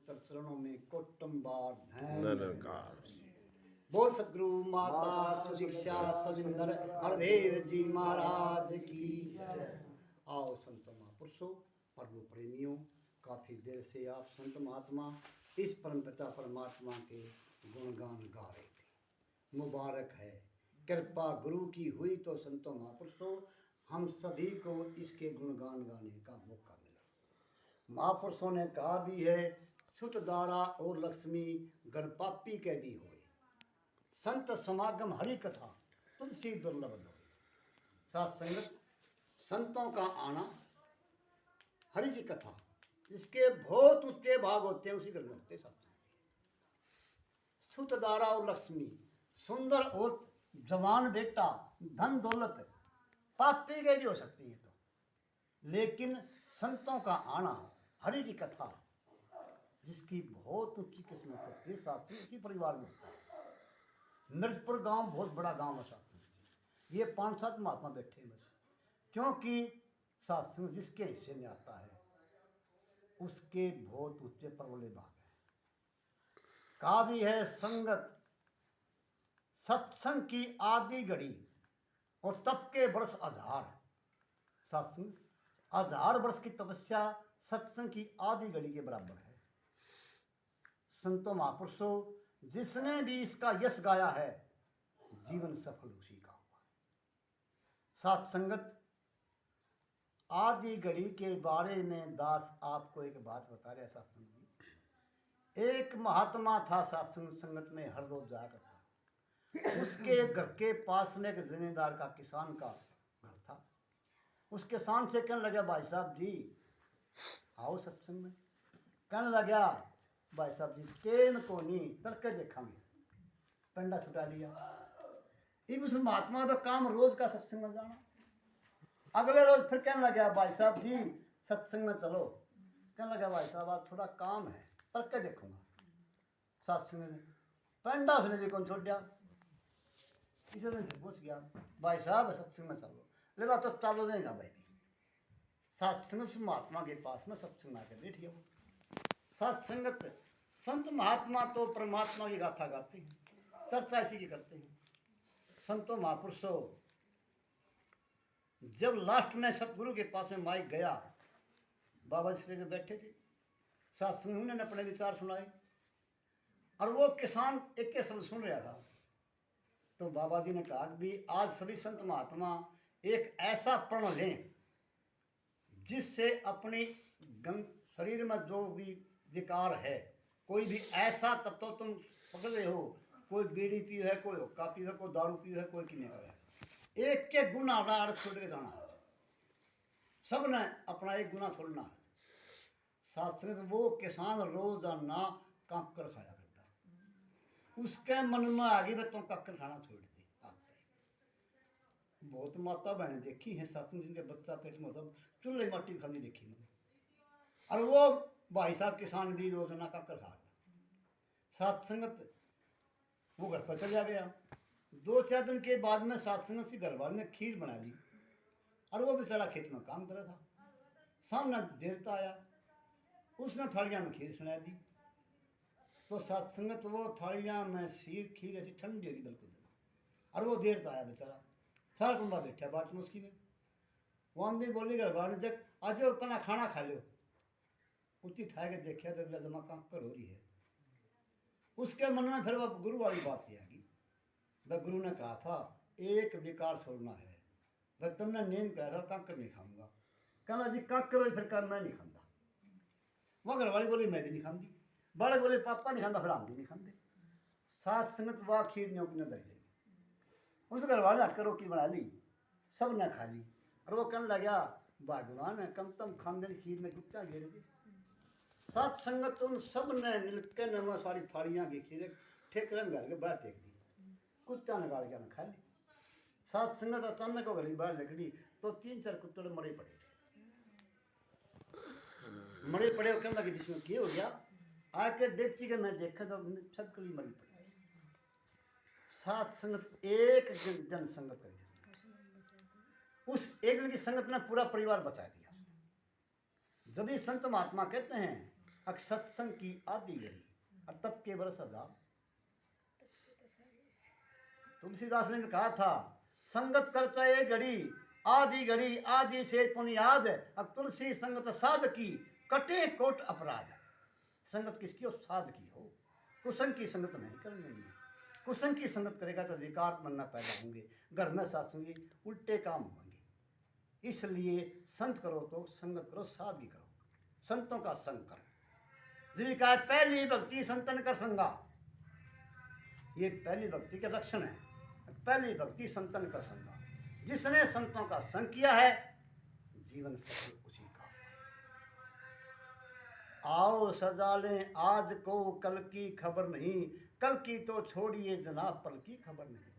पवित्र चरणों में कोटम्बार नमस्कार। बोल सदगुरु माता सुदीक्षा सविंदर हरदेव जी महाराज की आओ संत महापुरुषों, प्रभु प्रेमियों, काफी देर से आप संत महात्मा इस परम पिता परमात्मा के गुणगान गा रहे थे। मुबारक है, कृपा गुरु की हुई तो संतों महापुरुषों हम सभी को इसके गुणगान गाने का मौका मिला। महापुरुषों ने कहा भी है, सुत दारा और लक्ष्मी गणपापी के भी हुए, संत समागम हरि कथा तुलसी दुर्लभ होए। साथ संगत संतों का आना, हरि की कथा, इसके बहुत ऊंचे भाग होते हैं, उसी घर में होते साथ। सुत दारा और लक्ष्मी, सुंदर और जवान बेटा, धन दौलत पापी के भी हो सकती है तो, लेकिन संतों का आना, हरि की कथा, जिसकी बहुत ऊंची किस्मत होती है साथी, उसी परिवार में होता है। मिर्जपुर गांव बहुत बड़ा गांव है साथी, ये 5-7 महात्मा बैठे हैं बस, क्योंकि साथी जिसके हिस्से में आता है उसके बहुत ऊंचे परवले भाग हैं। कहा भी है, संगत सत्संग की आदि घड़ी और तप के वर्ष 1000। सत्संग 1000 वर्ष की तपस्या सत्संग की आदि घड़ी के बराबर है। संतों महापुरुषों, जिसने भी इसका यश गाया है, जीवन सफल उसी का हुआ। साथ संगत आदि घड़ी के बारे में दास आपको एक बात बता रहे सत्संग जी। एक महात्मा था सत्संग संगत में हर रोज जाया करता। उसके घर के पास में एक जमींदार का, किसान का घर था। उस किसान से कहने लगा, भाई साहब जी आओ सत्संग में। कहने लगा, भाई साहब जी केन को नहीं तड़के देखांगे। पंडा छुटा लिया। इब उस महात्मा का काम रोज का सत्संग में जाना। अगले रोज फिर कहने लगा, भाई साहब जी सत्संग में चलो। कहने लगा, भाई साहब आज थोड़ा काम है, तड़के देखूंगा सत्संग में। पंडा उसने भी कौन छोड़ दिया। इसे दिन पूछ गया, भाई साहब सत्संग में चलो। ले तो चालू रहेगा भाई। सत्संग महात्मा के पास में सत्संग आकर बैठ गया। सत्संगत संत महात्मा तो परमात्मा की गाथा गाते हैं, चर्चा इसी की करते हैं। संतों महापुरुषों, जब लास्ट में सतगुरु के पास में माइक गया, बाबा जी जो बैठे थे सत्संग, उन्होंने अपने विचार सुनाए और वो किसान एक के शब्द सुन रहा था। तो बाबा जी ने कहा कि आज सभी संत महात्मा एक ऐसा प्रण लें जिससे अपनी शरीर में जो भी विकार है, कोई भी ऐसा तत्व तुम पकड़ रहे हो, कोई बीड़ी पी है, कोई हुक्का पी है, कोई दारू पी है, कोई किने है, एक के गुना आड़ छोड़ के जाना है। सब ने अपना एक गुना छोड़ना है। साथ में वो किसान रोजाना कांकर खाया करता। उसके मन में आ गई, तुम काकर खाना छोड़ दे। बहुत माता बहने देखी है सत्संग, जिनके बच्चा पेट में मतलब चूल्हे माटी खानी देखी मैंने। और वो भाई साहब किसान भी रोजाना काकर खा रहा। सत्संगत वो घर पर चला गया। 2-4 दिन के बाद में सत्संगत से घर वाले ने खीर बना ली और वो बेचारा खेत में काम कर रहा था। सामने देवता आया, उसने थालियां में खीर सुना दी। तो सत्संगत वो थालियां में खीर ऐसी ठंडी होगी बिल्कुल, और वो देर आया बेचारा। सारा कुंबा बैठा बाट में उसकी में। वो आंधी बोली घर बार जब आज अपना खाना खा लो। उठी था के देखा तो अगला जमा कांकर हो रही है। उसके मन में फिर वह गुरु वाली बात ही आ गई। वह गुरु ने कहा था एक विकार छोड़ना है, वह तुमने नींद कहा था कांकर नहीं खाऊंगा। कहना जी कांकर फिर कर मैं नहीं खाता। वह घर वाली बोली मैं भी नहीं खाती। बालक बोले पापा नहीं खाता, फिर हम भी नहीं खाते। सात संगत वाह खीर नहीं अपने दर लेगी। उस घर वाले हटकर रोटी बना ली, सब ने खा ली। और वो कहने लगा, भगवान है कम तम खानदानी खीर में गुप्ता घेर दे। सात संगत उन सब ने मिलकर ने सारी थालियां की खीर ठेकर घर के बाहर फेंक दी। कुत्ता ने गाड़ के खा ली। सात संगत अचानक घर की बाहर लकड़ी तो 3-4 कुत्ते मरे पड़े थे। मरे पड़े कहने लगे जिसमें क्या हो गया। आकर देखती के मैं देखा तो सब कली मरी पड़ी। सात संगत एक जन संगत करी, उस एक जन की संगत ने पूरा परिवार बचा दिया। जब ये संत महात्मा कहते हैं अक सत्संग की आधी घड़ी और तब के बरस हजार। तुलसीदास ने कहा था संगत करता ये घड़ी आदि से पुनियाद, अब तुलसी संगत साध की कटे कोट अपराध। संगत किसकी हो? साध की हो, कुसंग की संगत नहीं करनी है। कुसंग की संगत करेगा तो विकार बनना पैदा होंगे, घर में सत्संगी उल्टे काम होंगे। इसलिए संत करो तो संगत करो, सादगी करो, संतों का संग करो। जिन्हें कहा पहली भक्ति संतन कर संगा, ये पहली भक्ति के लक्षण है। पहली भक्ति संतन कर संगा, जिसने संतों का संग किया है जीवन सफल उसी का। आओ सजा लें आज को, कल की खबर नहीं, कल की तो छोड़िए जनाब, पल की खबर नहीं।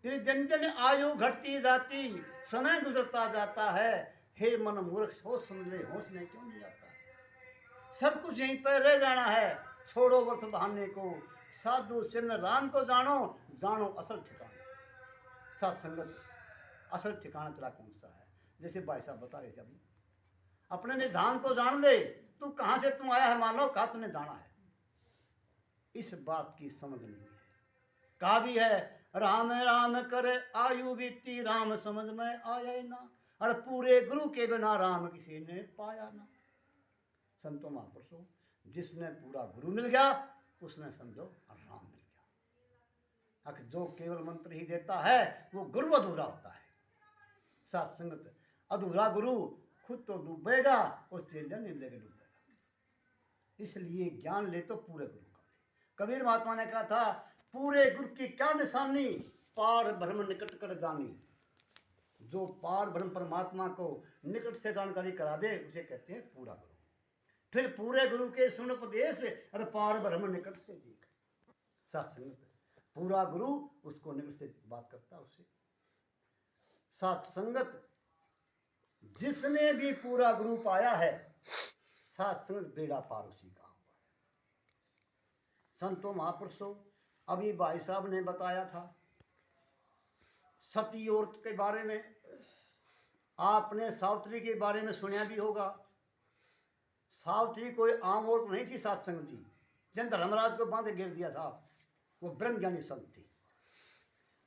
तेरी दिन दिन आयु घटती जाती, समय गुजरता जाता है, हे मन मूर्ख सोच समझ ले, होश में क्यों नहीं आता। सब कुछ यहीं पर रह जाना है, छोड़ो वर्ष बहाने को, साधु सिंह राम को जानो, जानो असल ठिकाने। सत्संगत असल ठिकाना तेरा कौन सा है? जैसे भाई साहब बता रहे थे अभी, अपने निधान को जान ले, तू कहां से तू आया है, मानो कहा तूने जाना है। इस बात की समझ नहीं है। कहा भी है राम राम करे आयु बीती, राम समझ में आया ना, और पूरे गुरु के बिना राम किसी ने पाया ना। संतों महापुरुषों, जिसने पूरा गुरु मिल गया उसने समझो राम मिल गया। जो केवल मंत्र ही देता है वो गुरु अधूरा होता है। सत्संगत अधूरा गुरु खुद तो डूबेगा और चेला नहीं लेके डूबेगा। इसलिए ज्ञान ले तो पूरे गुरु का ले। कबीर महात्मा ने कहा था पूरे गुरु की क्या निशानी, पार ब्रह्म निकट कर जानी। जो पार ब्रह्म परमात्मा को निकट से जानकारी करा दे उसे कहते हैं पूरा गुरु। फिर पूरे गुरु के सुन उपदेश और पार ब्रह्म निकट से देख। सत्संगत पूरा गुरु उसको निकट से बात करता उससे। सत्संगत जिसने भी पूरा गुरु पाया है, सत्संगत बेड़ा पार उसी का हुआ। संतों महापुरुषों, अभी भाई साहब ने बताया था सती औरत के बारे में। आपने सावित्री के बारे में सुना भी होगा। सावित्री कोई आम औरत नहीं थी, सत्संग थी। जिन धर्मराज को बांधे गिर दिया था वो ब्रह्म ज्ञानी संत थी।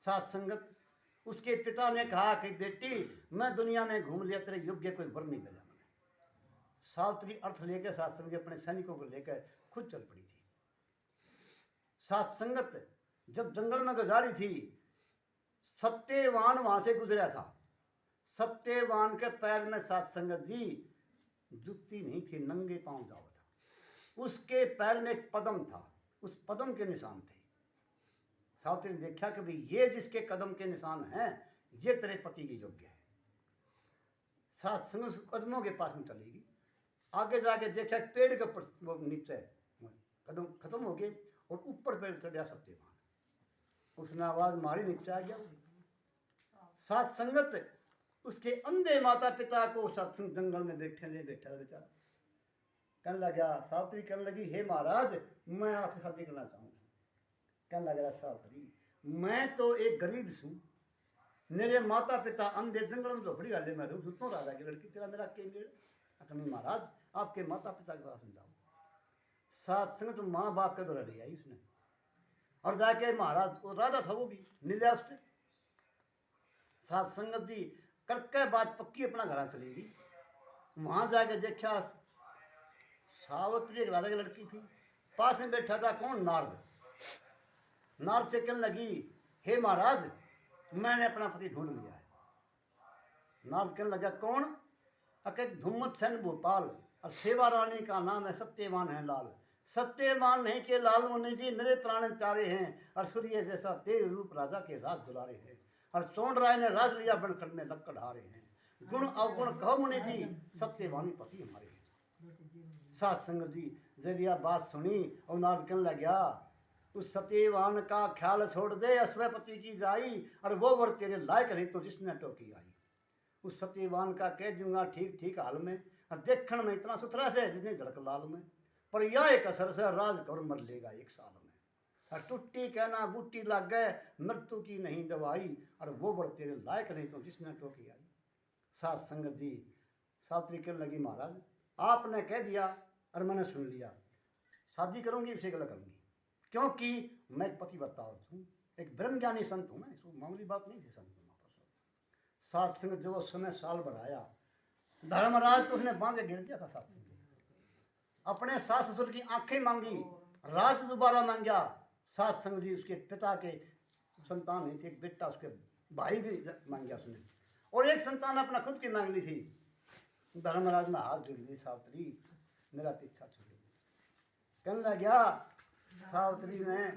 सत्संगत उसके पिता ने कहा कि बेटी मैं दुनिया में घूम लिया, तेरे योग्य कोई वर नहीं मिला मैंने। सावित्री अर्थ लेकर सत्संग अपने सैनिकों को लेकर खुद चल पड़ी थी। सत्संगत जब जंगल में गुजारी थी, सत्यवान वहां से गुजरा था। सत्यवान के पैर में सत्संगत जी जुत्ती नहीं थी, नंगे पांव जाओ था। उसके पैर में एक पदम था, उस पदम के निशान थे। सावित्री ने देखा कि भाई ये जिसके कदम के निशान हैं ये तेरे पति के योग्य है। सत्संग कदमों के पास में चलेगी। आगे जाके देखा पेड़ के ऊपर नीचे कदम खत्म हो गए और ऊपर पेड़ चढ़ गया सत्यवान। उसने आवाज मारी, नीचे आ गया। सत्संगत उसके अंधे माता पिता को सत्संग जंगल में बैठा बेचारा कहने लगा। सावित्री कहने लगी हे महाराज मैं आपसे शादी करना चाहूँगा। कहने लगा सावित्री मैं तो एक गरीब हूँ, मेरे माता पिता अंधे जंगल में झोपड़ी वाले में रहूँ, सुनो राजा की लड़की तेरा मेरा केंद्र। नहीं महाराज आपके माता पिता के पास में जाओ। सत्संग तो माँ बाप के द्वारा ले आई उसने, और जाके महाराज वो राजा था वो भी मिला उससे। सत्संगत जी करके बात पक्की अपना घर चलेगी। वहां जाके देखा सावित्री एक राजा की लड़की थी, पास में बैठा था कौन? नारद। नारद से कहने लगी हे महाराज मैंने अपना पति ढूंढ लिया है। नारद कहने लगा कौन? अके धुम्मत सेन भोपाल और सेवा रानी का नाम है सत्यवान है लाल। सत्यवान नहीं के लाल मुनि जी मेरे प्राण प्यारे हैं, और सूर्य जैसा तेज रूप राजा के राज दुलारे हैं, और सोन राय ने राज लिया बनखंड में लक्कड़ हारे हैं। गुण अवगुण कहो मुनि जी सत्यवानी पति हमारे हैं। सत्संग जी जब यह बात सुनी और नारद कहने लगा उस सत्यवान का ख्याल छोड़ दे, अश्वपति की जाई, और वो वर तेरे लायक नहीं तो जिसने टोकी आई। उस सत्यवान का कह दूंगा ठीक ठीक हाल में, और देखण में इतना सुथरा से जितने झड़क लाल में, पर यह एक असर से राज कर मर लेगा 1 साल में। और टुट्टी कहना बूटी लग गए मृत्यु की नहीं दवाई, और वो वर तेरे लायक नहीं तो जिसने टोकी आई। सात संगत जी सावित्री कहने लगी महाराज आपने कह दिया और मैंने सुन लिया, शादी करूंगी उसे गलत करूंगी, क्योंकि मैं एक पतिव्रता औरत हूँ, एक ब्रह्म ज्ञानी संत हूँ मैं, इसको मामूली बात नहीं थी संत होना। सात संगत जो उस समय साल भर आया, धर्मराज को उसने बांधे गिर दिया था। सात संगत अपने सास ससुर की आंखें मांगी, राज दोबारा मांगा। सात संगत जी उसके पिता के संतान नहीं थी, एक बेटा उसके भाई भी मांगा उसने, और एक संतान अपना खुद की मांग ली थी। धर्मराज ने हाथ जोड़ ली, सावित्री मेरा इच्छा छोड़ दी। कहने लगा सावित्री ने